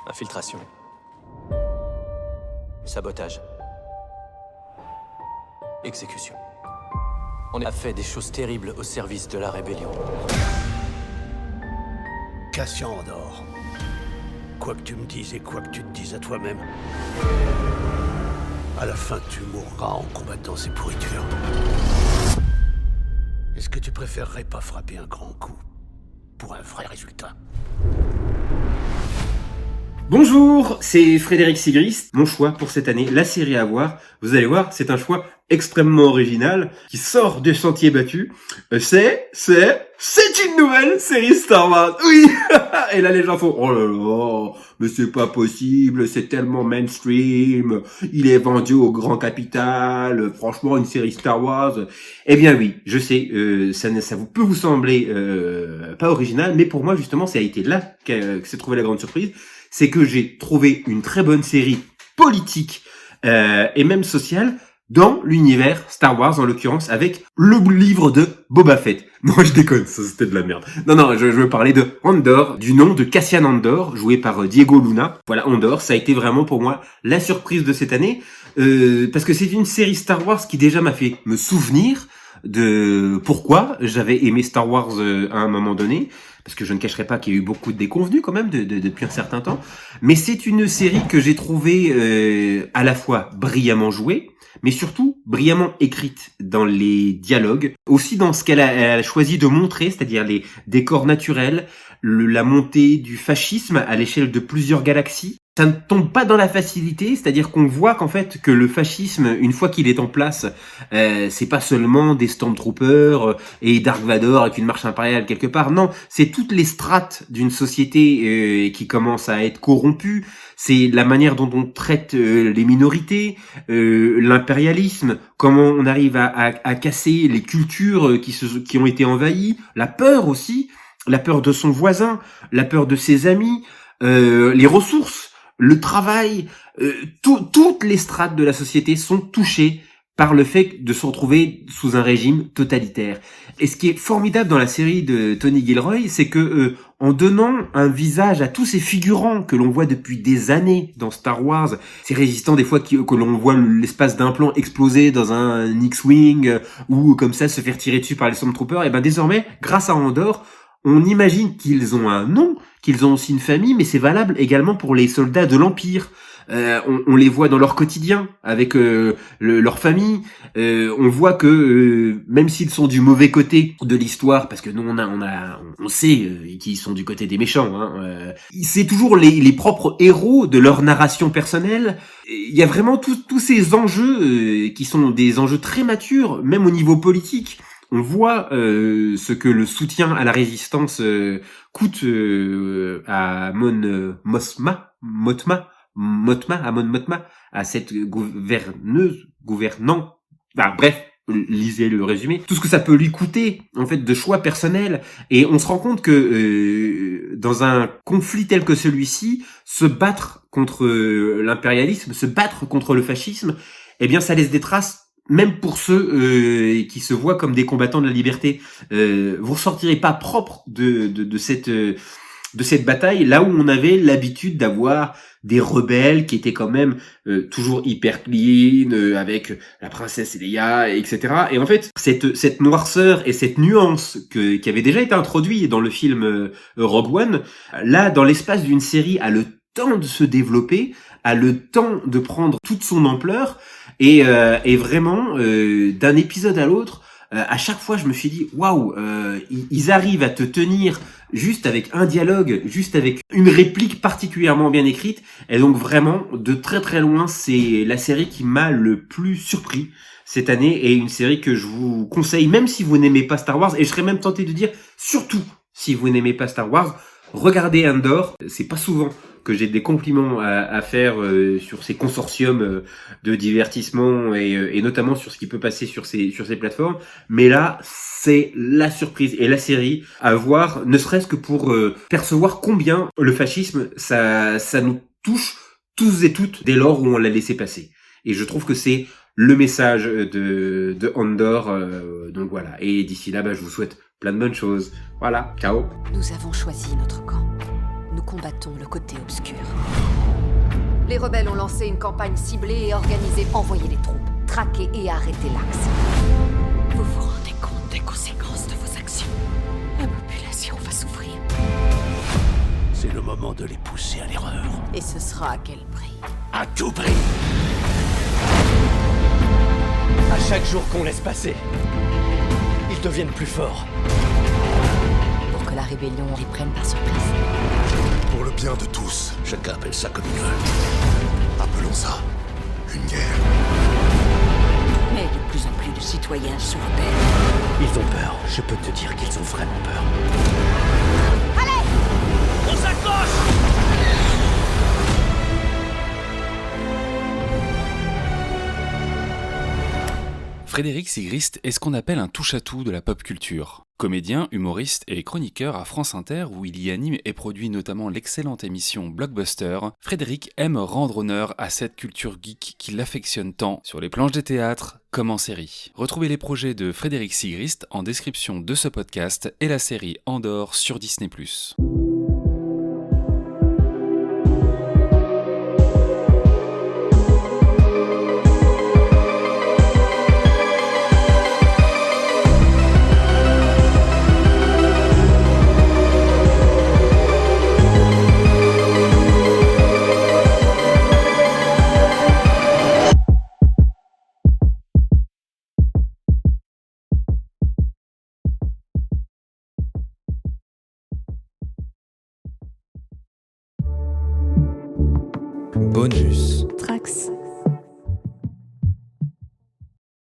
Infiltration. Sabotage. Exécution. On a fait des choses terribles au service de la rébellion. Cassian Andor. Quoi que tu me dises et quoi que tu te dises à toi-même, à la fin tu mourras en combattant ces pourritures. Est-ce que tu préférerais pas frapper un grand coup pour un vrai résultat? Bonjour, c'est Frédéric Sigrist. Mon choix pour cette année, la série à voir. Vous allez voir, c'est un choix extrêmement original qui sort des sentiers battus. C'est une nouvelle série Star Wars. Oui. Et là les gens font oh là là, mais c'est pas possible, c'est tellement mainstream. Il est vendu au grand capital. Franchement, une série Star Wars. Eh bien oui, je sais, ça vous peut vous sembler pas original, mais pour moi justement, ça a été là que s'est trouvée la grande surprise. C'est que j'ai trouvé une très bonne série politique et même sociale dans l'univers Star Wars, en l'occurrence avec le livre de Boba Fett. Non, je déconne, ça c'était de la merde. Non, je veux parler de Andor, du nom de Cassian Andor, joué par Diego Luna. Voilà, Andor, ça a été vraiment pour moi la surprise de cette année, parce que c'est une série Star Wars qui déjà m'a fait me souvenir de pourquoi j'avais aimé Star Wars à un moment donné, parce que je ne cacherai pas qu'il y a eu beaucoup de déconvenus quand même depuis un certain temps, mais c'est une série que j'ai trouvée à la fois brillamment jouée, mais surtout brillamment écrite dans les dialogues, aussi dans ce qu'elle a choisi de montrer, c'est-à-dire les décors naturels, la montée du fascisme à l'échelle de plusieurs galaxies. Ça ne tombe pas dans la facilité, c'est-à-dire qu'on voit qu'en fait que le fascisme, une fois qu'il est en place, c'est pas seulement des Stormtroopers et Dark Vador avec une marche impériale quelque part. Non, c'est toutes les strates d'une société qui commence à être corrompue. C'est la manière dont on traite les minorités, l'impérialisme, comment on arrive à casser les cultures qui ont été envahies, la peur aussi, la peur de son voisin, la peur de ses amis, les ressources. Le travail, toutes les strates de la société sont touchées par le fait de se retrouver sous un régime totalitaire. Et ce qui est formidable dans la série de Tony Gilroy, c'est que en donnant un visage à tous ces figurants que l'on voit depuis des années dans Star Wars, ces résistants des fois que l'on voit l'espace d'un plan exploser dans un X-Wing ou comme ça se faire tirer dessus par les Stormtroopers, et ben désormais, grâce à Andor, on imagine qu'ils ont un nom, qu'ils ont aussi une famille, mais c'est valable également pour les soldats de l'Empire. On les voit dans leur quotidien, avec leur famille. On voit que même s'ils sont du mauvais côté de l'histoire, parce que nous on sait qu'ils sont du côté des méchants, hein, c'est toujours les propres héros de leur narration personnelle. Il y a vraiment tous ces enjeux qui sont des enjeux très matures, même au niveau politique. On voit ce que le soutien à la résistance coûte à Mon Mothma, à cette gouvernant. Bah, bref, lisez le résumé. Tout ce que ça peut lui coûter, en fait, de choix personnels. Et on se rend compte que dans un conflit tel que celui-ci, se battre contre l'impérialisme, se battre contre le fascisme, eh bien, ça laisse des traces. Même pour ceux qui se voient comme des combattants de la liberté, vous ressortirez pas propre de cette bataille, là où on avait l'habitude d'avoir des rebelles qui étaient quand même toujours hyper clean, avec la princesse Leia, etc. Et en fait, cette noirceur et cette nuance qui avait déjà été introduite dans le film Rogue One, là, dans l'espace d'une série, a le temps de se développer, a le temps de prendre toute son ampleur, et vraiment d'un épisode à l'autre, à chaque fois je me suis dit waouh, ils arrivent à te tenir juste avec un dialogue, juste avec une réplique particulièrement bien écrite, et donc vraiment de très très loin c'est la série qui m'a le plus surpris cette année, et une série que je vous conseille même si vous n'aimez pas Star Wars, et je serais même tenté de dire surtout si vous n'aimez pas Star Wars, regardez Andor. C'est pas souvent que j'ai des compliments à faire sur ces consortiums de divertissement et notamment sur ce qui peut passer sur ces plateformes. Mais là, c'est la surprise et la série à voir, ne serait-ce que pour percevoir combien le fascisme, ça nous touche tous et toutes dès lors où on l'a laissé passer. Et je trouve que c'est le message de Andor. Donc voilà. Et d'ici là, je vous souhaite plein de bonnes choses. Voilà. Ciao. Nous avons choisi notre camp. Nous combattons le côté obscur. Les rebelles ont lancé une campagne ciblée et organisée. Envoyez les troupes, traquez et arrêtez l'Axe. Vous vous rendez compte des conséquences de vos actions? La population va souffrir. C'est le moment de les pousser à l'erreur. Et ce sera à quel prix? À tout prix. À chaque jour qu'on laisse passer, ils deviennent plus forts. Pour que la rébellion les prenne par surprise. Pour le bien de tous, chacun appelle ça comme il veut. Appelons ça une guerre. Mais de plus en plus de citoyens se rebellent. Ils ont peur. Je peux te dire qu'ils ont vraiment peur. On s'accroche! Frédéric Sigrist est ce qu'on appelle un touche-à-tout de la pop culture. Comédien, humoriste et chroniqueur à France Inter où il y anime et produit notamment l'excellente émission Blockbuster, Frédéric aime rendre honneur à cette culture geek qu'il affectionne tant sur les planches des théâtres comme en série. Retrouvez les projets de Frédéric Sigrist en description de ce podcast et la série Andor sur Disney+. Bonus. Trax.